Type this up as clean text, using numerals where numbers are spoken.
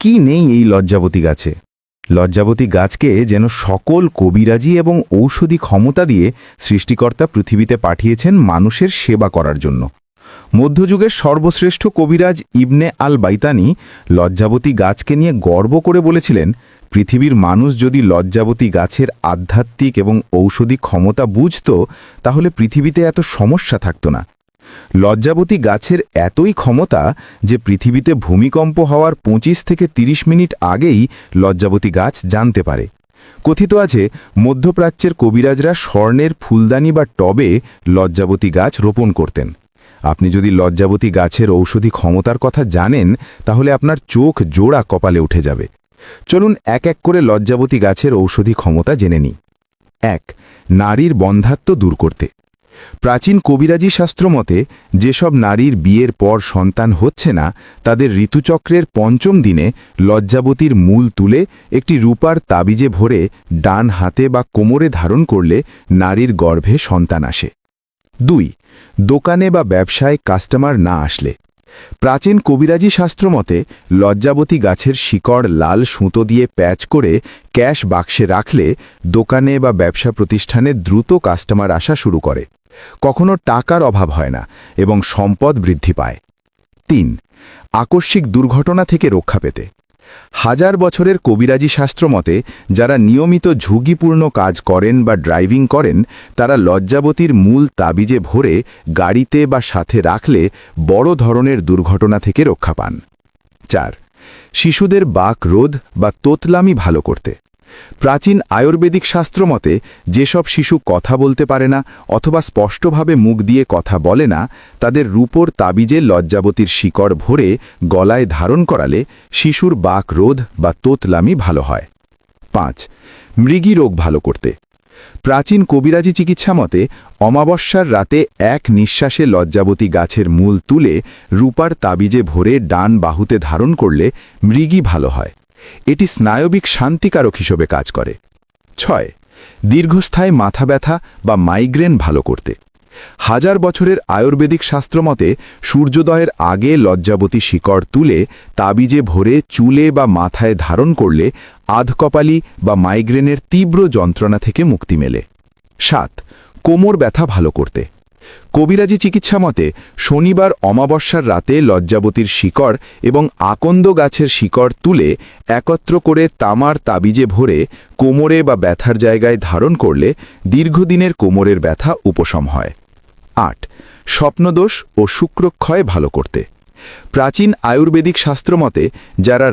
কি নেই এই লজ্জাবতী গাছে? লজ্জাবতী গাছকে যেন সকল কবিরাজি এবং ঔষধি ক্ষমতা দিয়ে সৃষ্টিকর্তা পৃথিবীতে পাঠিয়েছেন মানুষের সেবা করার জন্য। মধ্যযুগের সর্বশ্রেষ্ঠ কবিরাজ ইবনে আল বাইতানি লজ্জাবতী গাছকে নিয়ে গর্ব করে বলেছিলেন, পৃথিবীর মানুষ যদি লজ্জাবতী গাছের আধ্যাত্মিক এবং ঔষধি ক্ষমতা বুঝত, তাহলে পৃথিবীতে এত সমস্যা থাকত না। লজ্জাবতী গাছের এতই ক্ষমতা যে পৃথিবীতে ভূমিকম্প হওয়ার 25 থেকে 30 মিনিট আগেই লজ্জাবতী গাছ জানতে পারে। কথিত আছে, মধ্যপ্রাচ্যের কবিরাজরা স্বর্ণের ফুলদানি বা টবে লজ্জাবতী গাছ রোপণ করতেন। আপনি যদি লজ্জাবতী গাছের ঔষধি ক্ষমতার কথা জানেন, তাহলে আপনার চোখ জোড়া কপালে উঠে যাবে। চলুন এক এক করে লজ্জাবতী গাছের ঔষধি ক্ষমতা জেনে নিই। 1. নারীর বন্ধ্যাত্ব দূর করতে। প্রাচীন কবিরাজি শাস্ত্র মতে যেসব নারীর বিয়ের পর সন্তান হচ্ছে না, তাদের ঋতুচক্রের 5ম দিনে লজ্জাবতীর মূল তুলে একটি রূপার তাবিজে ভরে ডান হাতে বা কোমরে ধারণ করলে নারীর গর্ভে সন্তান আসে। 2. দোকানে বা ব্যবসায় কাস্টমার না আসলে। প্রাচীন কবিরাজি শাস্ত্র মতে লজ্জাবতী গাছের শিকড় লাল সুতো দিয়ে প্যাচ করে ক্যাশ বাক্সে রাখলে দোকানে বা ব্যবসা প্রতিষ্ঠানে দ্রুত কাস্টমার আসা শুরু করে। কখনো টাকার অভাব হয় না এবং সম্পদ বৃদ্ধি পায়। 3. আকস্মিক দুর্ঘটনা থেকে রক্ষা পেতে। হাজার বছরের কবিরাজি শাস্ত্র মতে যারা নিয়মিত ঝুঁকিপূর্ণ কাজ করেন বা ড্রাইভিং করেন, তারা লজ্জাবতীর মূল তাবিজে ভরে গাড়িতে বা সাথে রাখলে বড় ধরনের দুর্ঘটনা থেকে রক্ষা পান। 4. শিশুদের বাক রোধ বা তোতলামি ভালো করতে। প্রাচীন আয়ুর্বেদিক শাস্ত্র মতে যেসব শিশু কথা বলতে পারে না অথবা স্পষ্টভাবে মুখ দিয়ে কথা বলে না, তাদের রূপোর তাবিজে লজ্জাবতীর শিকড় ভরে গলায় ধারণ করালে শিশুর বাক রোধ বা তোতলামি ভালো হয়। 5. মৃগী রোগ ভালো করতে। প্রাচীন কবিরাজি চিকিৎসা মতে অমাবস্যার রাতে এক নিঃশ্বাসে লজ্জাবতী গাছের মূল তুলে রূপার তাবিজে ভরে ডান বাহুতে ধারণ করলে মৃগী ভালো হয়। এটি স্নায়বিক শান্তিকারক হিসেবে কাজ করে। 6. দীর্ঘস্থায়ী মাথা ব্যথা বা মাইগ্রেন ভালো করতে। হাজার বছরের আয়ুর্বেদিক শাস্ত্রমতে সূর্যোদয়ের আগে লজ্জাবতী শিকড় তুলে তাবিজে ভরে চুলে বা মাথায় ধারণ করলে আধকপালি বা মাইগ্রেনের তীব্র যন্ত্রণা থেকে মুক্তি মেলে। 7. কোমর ব্যথা ভালো করতে। কবিরাজি চিকিৎসা মতে শনিবার অমাবস্যার রাতে লজ্জাবতীর শিকড় এবং আকন্দ গাছের শিকড় তুলে একত্র করে তামার তাবিজে ভরে কোমরে বা ব্যথার জায়গায় ধারণ করলে দীর্ঘদিনের কোমরের ব্যথা উপশম হয়। 8. স্বপ্নদোষ ও শুক্রক্ষয় ভালো করতে। প্রাচীন আয়ুর্বেদিক শাস্ত্র মতে যারা